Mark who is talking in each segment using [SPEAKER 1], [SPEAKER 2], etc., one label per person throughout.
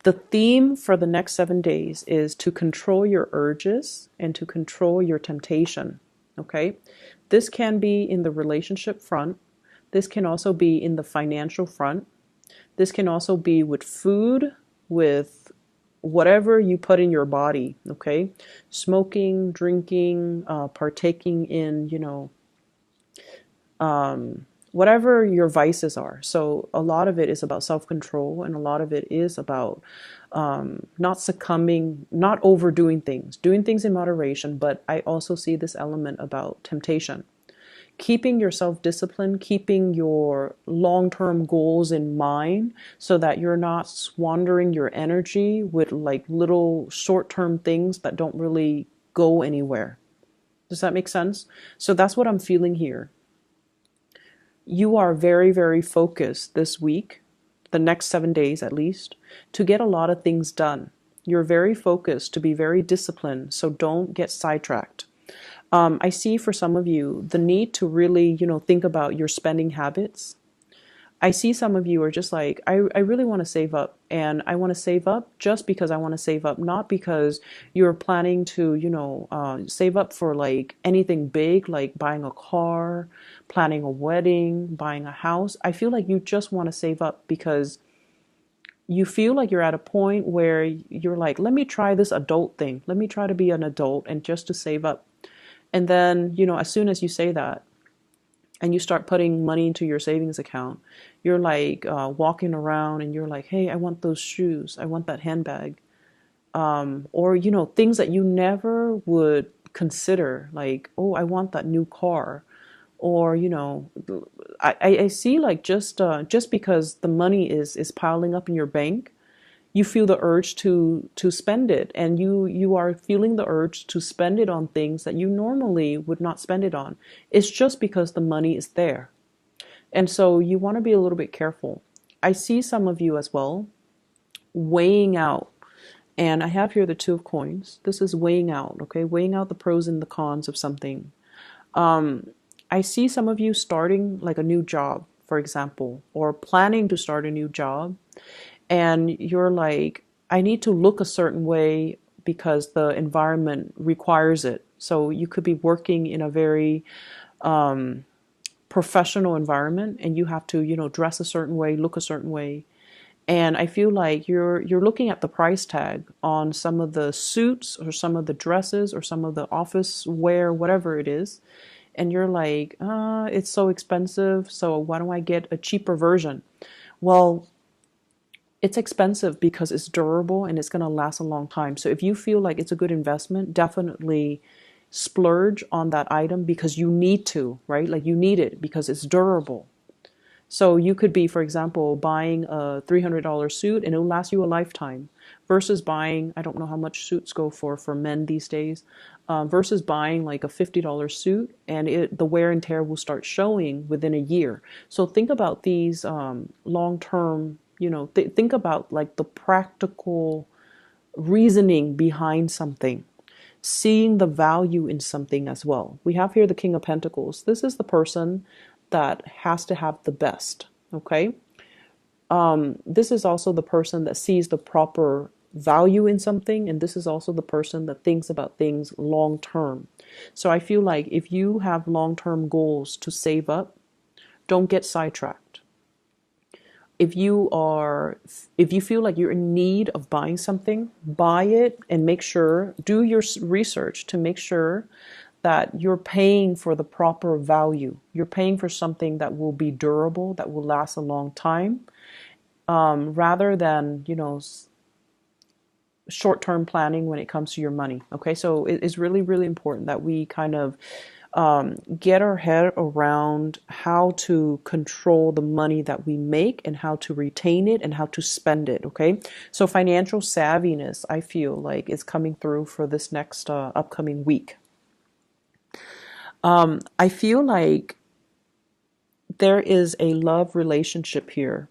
[SPEAKER 1] The theme for the next 7 days is to control your urges and to control your temptation. Okay. This can be in the relationship front. This can also be in the financial front. This can also be with food, with whatever you put in your body. Okay. Smoking, drinking, partaking in, whatever your vices are. So a lot of it is about self-control, and a lot of it is about not succumbing, not overdoing things, doing things in moderation. But I also see this element about temptation. Keeping yourself disciplined, keeping your long-term goals in mind so that you're not squandering your energy with like little short-term things that don't really go anywhere. Does that make sense? So that's what I'm feeling here. You are very, very focused this week, the next 7 days at least, to get a lot of things done. You're very focused to be very disciplined, so don't get sidetracked. I see for some of you the need to really, think about your spending habits. I see some of you are just like, I really want to save up, and I want to save up just because I want to save up, not because you're planning to, save up for like anything big, like buying a car, planning a wedding, buying a house. I feel like you just want to save up because you feel like you're at a point where you're like, let me try this adult thing. Let me try to be an adult and just to save up. And then, as soon as you say that, and you start putting money into your savings account, you're like walking around and you're like, hey, I want those shoes. I want that handbag. Or, things that you never would consider, like, oh, I want that new car. Or, I see like just because the money is piling up in your bank, you feel the urge to spend it, and you are feeling the urge to spend it on things that you normally would not spend it on. It's just because the money is there. And so you want to be a little bit careful. I see some of you as well weighing out, and I have here the Two of Coins. This is weighing out, okay? Weighing out the pros and the cons of something. I see some of you starting like a new job, for example, or planning to start a new job. And you're like, I need to look a certain way because the environment requires it. So you could be working in a very professional environment, and you have to, dress a certain way, look a certain way. And I feel like you're looking at the price tag on some of the suits or some of the dresses or some of the office wear, whatever it is. And you're like, it's so expensive, so why don't I get a cheaper version? Well, it's expensive because it's durable and it's going to last a long time. So if you feel like it's a good investment, definitely splurge on that item because you need to, right? Like you need it because it's durable. So you could be, for example, buying a $300 suit and it'll last you a lifetime versus buying, I don't know how much suits go for men these days, versus buying like a $50 suit and the wear and tear will start showing within a year. So think about these long-term, think about like the practical reasoning behind something, seeing the value in something as well. We have here the King of Pentacles. This is the person that has to have the best, okay? This is also the person that sees the proper value in something, and this is also the person that thinks about things long term. So I feel like if you have long-term goals to save up, don't get sidetracked. If you feel like you're in need of buying something, buy it and make sure, do your research to make sure that you're paying for the proper value. You're paying for something that will be durable, that will last a long time, rather than, short-term planning when it comes to your money. Okay, so it's really, really important that we kind of get our head around how to control the money that we make and how to retain it and how to spend it. Okay, so financial savviness, I feel like, is coming through for this next upcoming week. I feel like there is a love relationship here.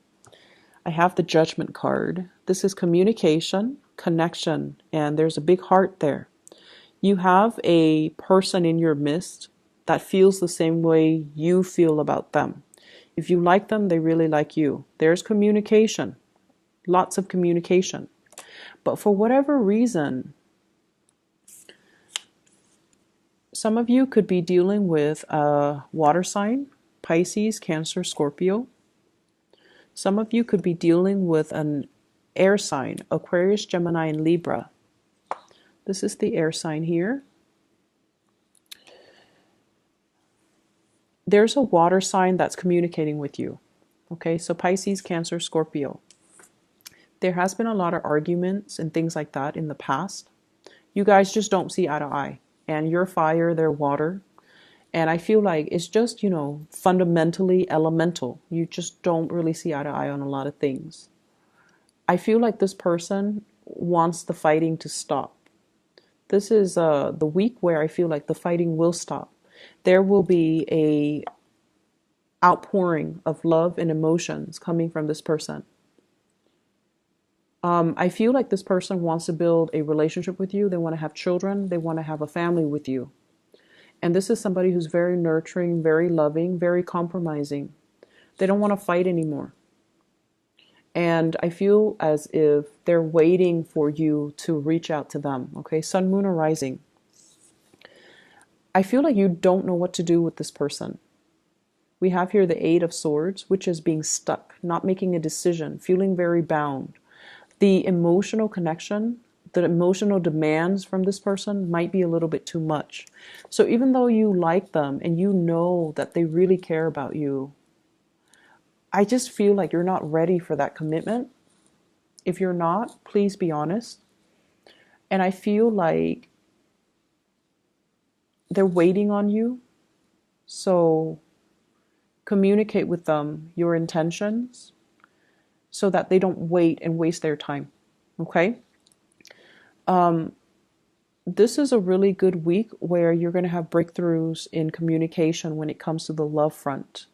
[SPEAKER 1] I have the Judgment card. This is communication, connection, and there's a big heart there. You have a person in your midst that feels the same way you feel about them. If you like them, they really like you. There's communication, lots of communication. But for whatever reason, some of you could be dealing with a water sign, Pisces, Cancer, Scorpio. Some of you could be dealing with an air sign, Aquarius, Gemini, and Libra. This is the air sign here. There's a water sign that's communicating with you. Okay, so Pisces, Cancer, Scorpio. There has been a lot of arguments and things like that in the past. You guys just don't see eye to eye. And you're fire, they're water. And I feel like it's just, you know, fundamentally elemental. You just don't really see eye to eye on a lot of things. I feel like this person wants the fighting to stop. This is the week where I feel like the fighting will stop. There will be a outpouring of love and emotions coming from this person. I feel like this person wants to build a relationship with you. They want to have children. They want to have a family with you. And this is somebody who's very nurturing, very loving, very compromising. They don't want to fight anymore. And I feel as if they're waiting for you to reach out to them. Okay, Sun, Moon, or Rising. I feel like you don't know what to do with this person. We have here the Eight of Swords, which is being stuck, not making a decision, feeling very bound. The emotional connection, the emotional demands from this person might be a little bit too much. So even though you like them and you know that they really care about you, I just feel like you're not ready for that commitment. If you're not, please be honest. And I feel like they're waiting on you. So communicate with them your intentions so that they don't wait and waste their time. Okay? This is a really good week where you're going to have breakthroughs in communication when it comes to the love front.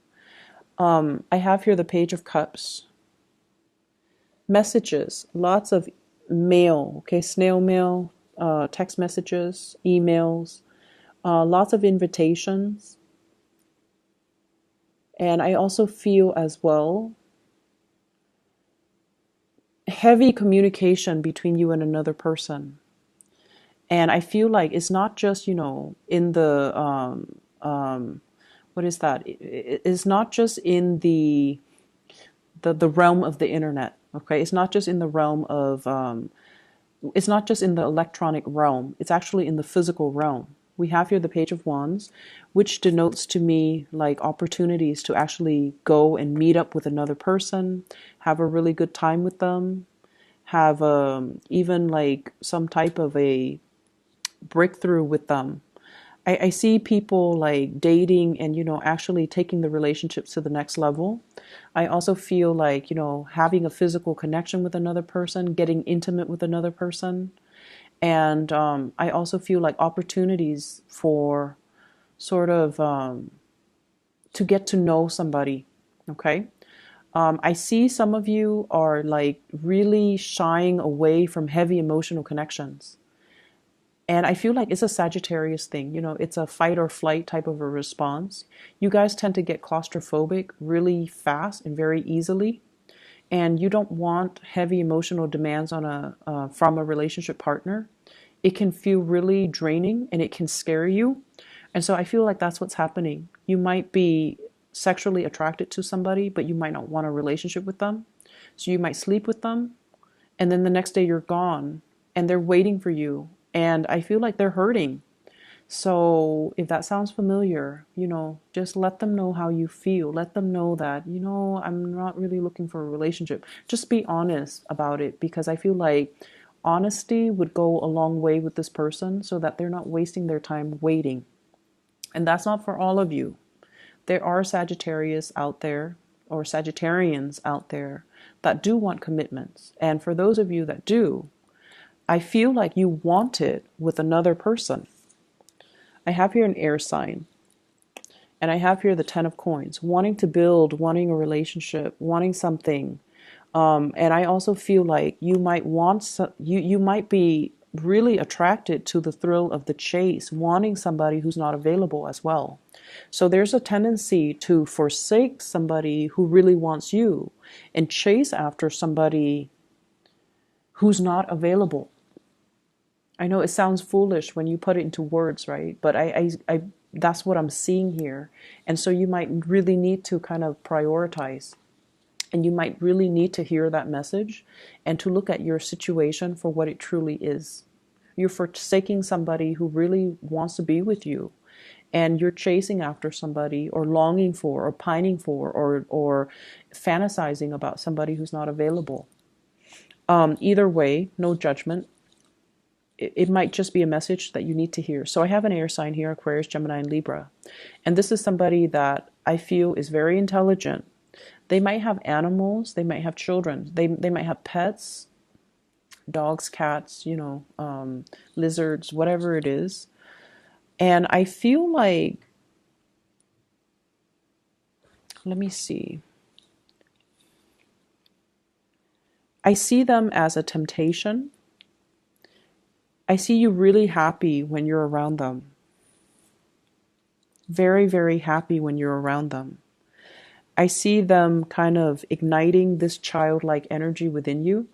[SPEAKER 1] I have here the Page of Cups. Messages, lots of mail, okay, snail mail, text messages, emails, lots of invitations. And I also feel as well heavy communication between you and another person. And I feel like it's not just, you know, in the, what is that? It's not just in the realm of the internet, okay? It's not just in the realm of, it's not just in the electronic realm. It's actually in the physical realm. We have here the Page of Wands, which denotes to me like opportunities to actually go and meet up with another person, have a really good time with them, have even like some type of a breakthrough with them. I see people like dating and, you know, actually taking the relationships to the next level. I also feel like, you know, having a physical connection with another person, getting intimate with another person. And I also feel like opportunities for sort of to get to know somebody, okay? I see some of you are like really shying away from heavy emotional connections. And I feel like it's a Sagittarius thing, you know, it's a fight or flight type of a response. You guys tend to get claustrophobic really fast and very easily. And you don't want heavy emotional demands on from a relationship partner. It can feel really draining and it can scare you. And so I feel like that's what's happening. You might be sexually attracted to somebody, but you might not want a relationship with them. So you might sleep with them, and then the next day you're gone, and they're waiting for you. And I feel like they're hurting. So if that sounds familiar, you know, just let them know how you feel. Let them know that, you know, I'm not really looking for a relationship. Just be honest about it, because I feel like honesty would go a long way with this person so that they're not wasting their time waiting. And that's not for all of you. There are Sagittarius out there, or Sagittarians out there, that do want commitments. And for those of you that do, I feel like you want it with another person. I have here an air sign. And I have here the Ten of Coins. Wanting to build, wanting a relationship, wanting something. And I also feel like you might want, you might be really attracted to the thrill of the chase, wanting somebody who's not available as well. So there's a tendency to forsake somebody who really wants you and chase after somebody who's not available. I know it sounds foolish when you put it into words, right? But I that's what I'm seeing here. And so you might really need to kind of prioritize, and you might really need to hear that message and to look at your situation for what it truly is. You're forsaking somebody who really wants to be with you, and you're chasing after somebody, or longing for, or pining for, or fantasizing about somebody who's not available. Either way, no judgment. It might just be a message that you need to hear. So I have an air sign here, Aquarius, Gemini, and Libra. And this is somebody that I feel is very intelligent. They might have animals, they might have children, they might have pets, dogs, cats, lizards, whatever it is. And I feel like, let me see. I see them as a temptation. I see you really happy when you're around them. Very, very happy when you're around them. I see them kind of igniting this childlike energy within you.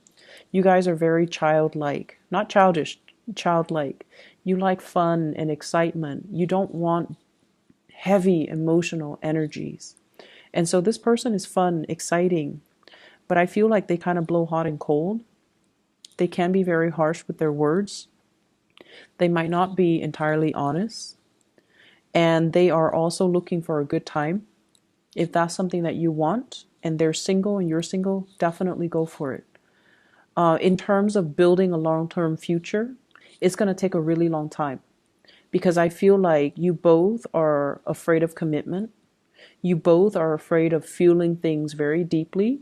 [SPEAKER 1] You guys are very childlike, not childish, childlike. You like fun and excitement. You don't want heavy emotional energies. And so this person is fun, exciting, but I feel like they kind of blow hot and cold. They can be very harsh with their words. They might not be entirely honest. And they are also looking for a good time. If that's something that you want, and they're single and you're single, definitely go for it. In terms of building a long-term future, it's going to take a really long time, because I feel like you both are afraid of commitment. You both are afraid of feeling things very deeply.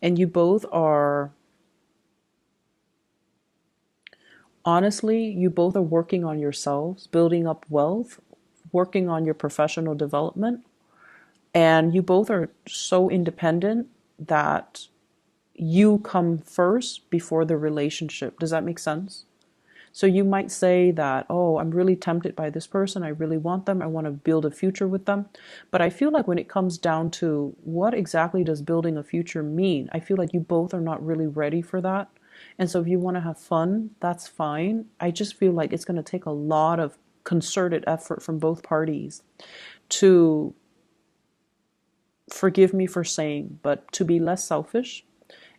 [SPEAKER 1] And you both are, honestly, you both are working on yourselves, building up wealth, working on your professional development. And you both are so independent that you come first before the relationship. Does that make sense? So you might say that, oh, I'm really tempted by this person. I really want them. I want to build a future with them. But I feel like when it comes down to what exactly does building a future mean, I feel like you both are not really ready for that. And so if you want to have fun, that's fine. I just feel like it's going to take a lot of concerted effort from both parties to, forgive me for saying, but to be less selfish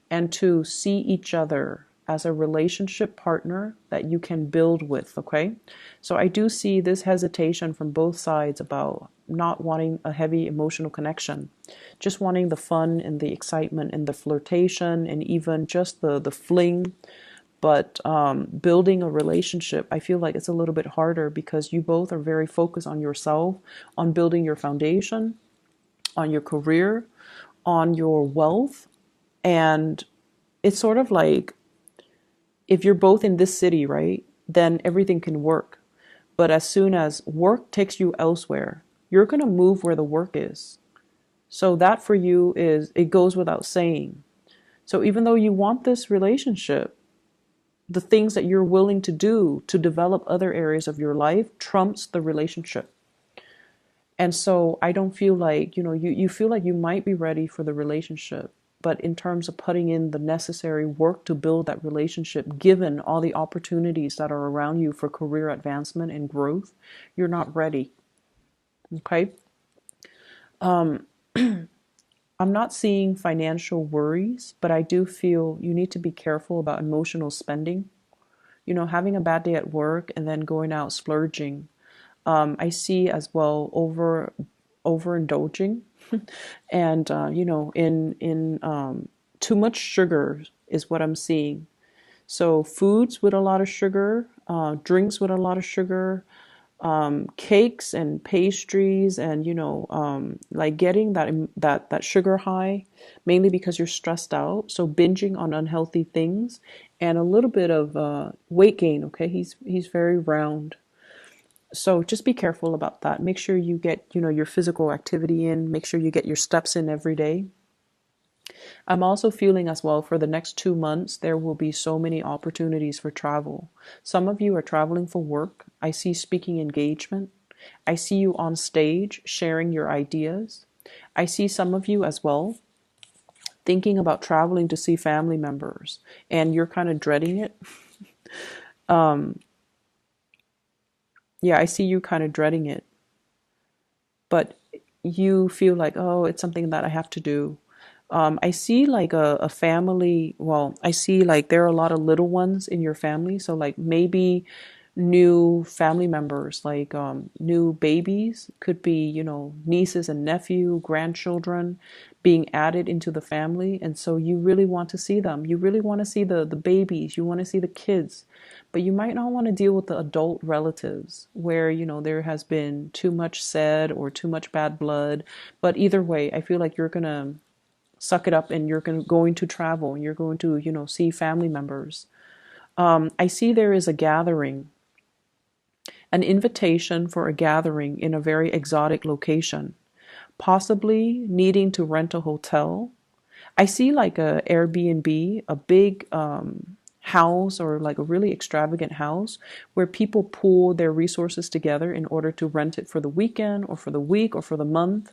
[SPEAKER 1] and to see each other as a relationship partner that you can build with, okay? So I do see this hesitation from both sides about not wanting a heavy emotional connection, just wanting the fun and the excitement and the flirtation and even just the fling. But building a relationship, I feel like it's a little bit harder because you both are very focused on yourself, on building your foundation, on your career, on your wealth. And it's sort of like, if you're both in this city, right, then everything can work. But as soon as work takes you elsewhere, you're going to move where the work is. So that for you is, it goes without saying. So even though you want this relationship, the things that you're willing to do to develop other areas of your life trumps the relationship. And so I don't feel like, you feel like you might be ready for the relationship. But in terms of putting in the necessary work to build that relationship, given all the opportunities that are around you for career advancement and growth, you're not ready. Okay? I'm not seeing financial worries, but I do feel you need to be careful about emotional spending. Having a bad day at work and then going out splurging. I see as well overindulging, and in too much sugar is what I'm seeing. So foods with a lot of sugar, drinks with a lot of sugar, cakes and pastries, and like getting that sugar high, mainly because you're stressed out. So binging on unhealthy things, and a little bit of weight gain. Okay, he's very round. So just be careful about that. Make sure you get, your physical activity in. Make sure you get your steps in every day. I'm also feeling as well for the next 2 months, there will be so many opportunities for travel. Some of you are traveling for work. I see speaking engagement. I see you on stage sharing your ideas. I see some of you as well thinking about traveling to see family members, and you're kind of dreading it. Um, yeah, I see you kind of dreading it, but you feel like, oh, it's something that I have to do. I see like a family. Well, I see like there are a lot of little ones in your family. So like maybe new family members, like new babies, could be, nieces and nephew, grandchildren being added into the family. And so you really want to see them. You really want to see the babies. You want to see the kids. But you might not want to deal with the adult relatives where, there has been too much said or too much bad blood. But either way, I feel like you're going to suck it up and you're going to travel and you're going to, see family members. I see there is a gathering, an invitation for a gathering in a very exotic location, possibly needing to rent a hotel. I see like a Airbnb, a big house, or like a really extravagant house where people pool their resources together in order to rent it for the weekend or for the week or for the month.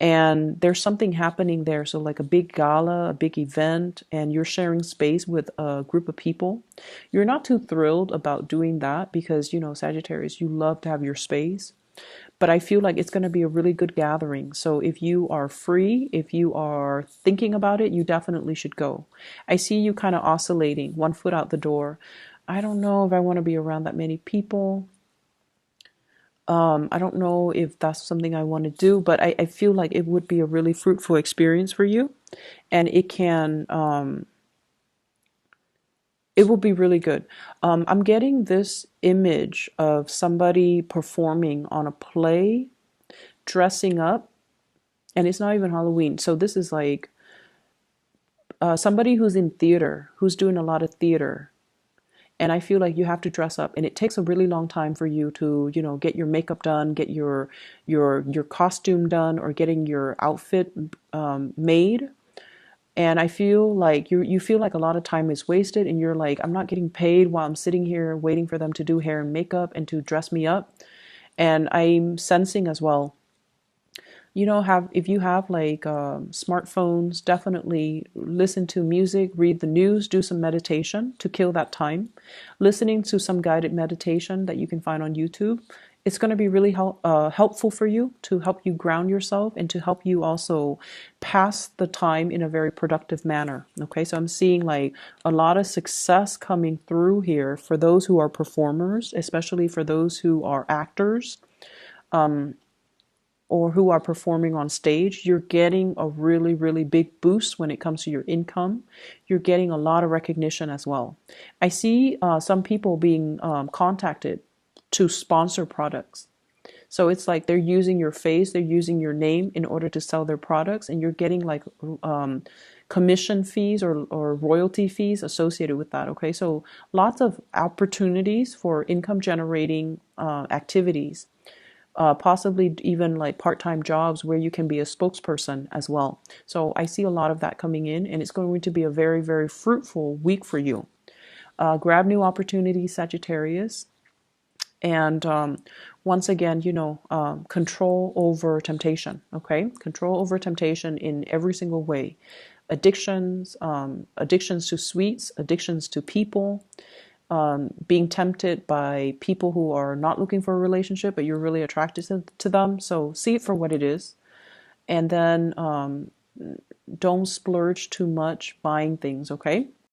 [SPEAKER 1] And there's something happening there. So like a big gala, a big event, and you're sharing space with a group of people. You're not too thrilled about doing that because, Sagittarius, you love to have your space. But I feel like it's going to be a really good gathering. So if you are free, if you are thinking about it, you definitely should go. I see you kind of oscillating, one foot out the door. I don't know if I want to be around that many people. I don't know if that's something I want to do, but I feel like it would be a really fruitful experience for you. And it will be really good. I'm getting this image of somebody performing on a play, dressing up, and it's not even Halloween. So this is like somebody who's in theater, who's doing a lot of theater. And I feel like you have to dress up, and it takes a really long time for you to, get your makeup done, get your costume done, or getting your outfit made. And I feel like you feel like a lot of time is wasted, and you're like, I'm not getting paid while I'm sitting here waiting for them to do hair and makeup and to dress me up. And I'm sensing as well, have if you have like smartphones, definitely listen to music, read the news, do some meditation to kill that time. Listening to some guided meditation that you can find on YouTube, it's going to be really helpful for you, to help you ground yourself and to help you also pass the time in a very productive manner. Okay, so I'm seeing like a lot of success coming through here for those who are performers, especially for those who are actors, or who are performing on stage. You're getting a really, really big boost when it comes to your income. You're getting a lot of recognition as well. I see some people being contacted to sponsor products. So it's like they're using your face, they're using your name in order to sell their products, and you're getting like commission fees or royalty fees associated with that. Okay, so lots of opportunities for income generating activities. Possibly even like part-time jobs where you can be a spokesperson as well. So I see a lot of that coming in, and it's going to be a very, very fruitful week for you. Grab new opportunities, Sagittarius. And once again, control over temptation. Okay, control over temptation in every single way. Addictions, addictions to sweets, addictions to people, being tempted by people who are not looking for a relationship, but you're really attracted to them. So see it for what it is. And then don't splurge too much buying things, okay?